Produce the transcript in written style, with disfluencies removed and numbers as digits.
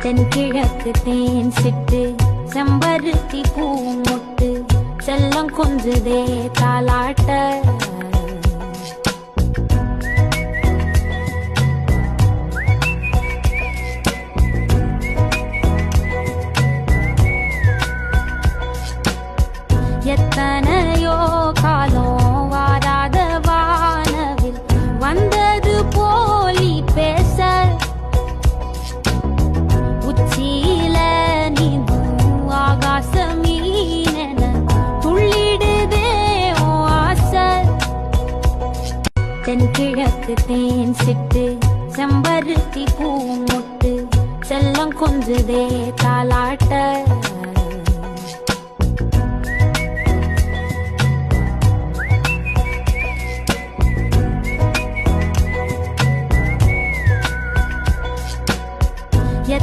தென்கிழக்கு தேன் சிட்டு செம்பருத்தி பூ முட்டு செல்லம் கொஞ்சுதே தாலாட்ட எத்தனையோ காலம் வாராத வானவில் வந்தது போலி பேச உச்சியில நீந்தும் ஆகாச மீனென துள்ளிடுதே ஓ ஆசை தென்கிழக்கு தேன் சிட்டு செம்பருத்தி பூ முட்டு செல்லம் கொஞ்சுதே தாலாட்ட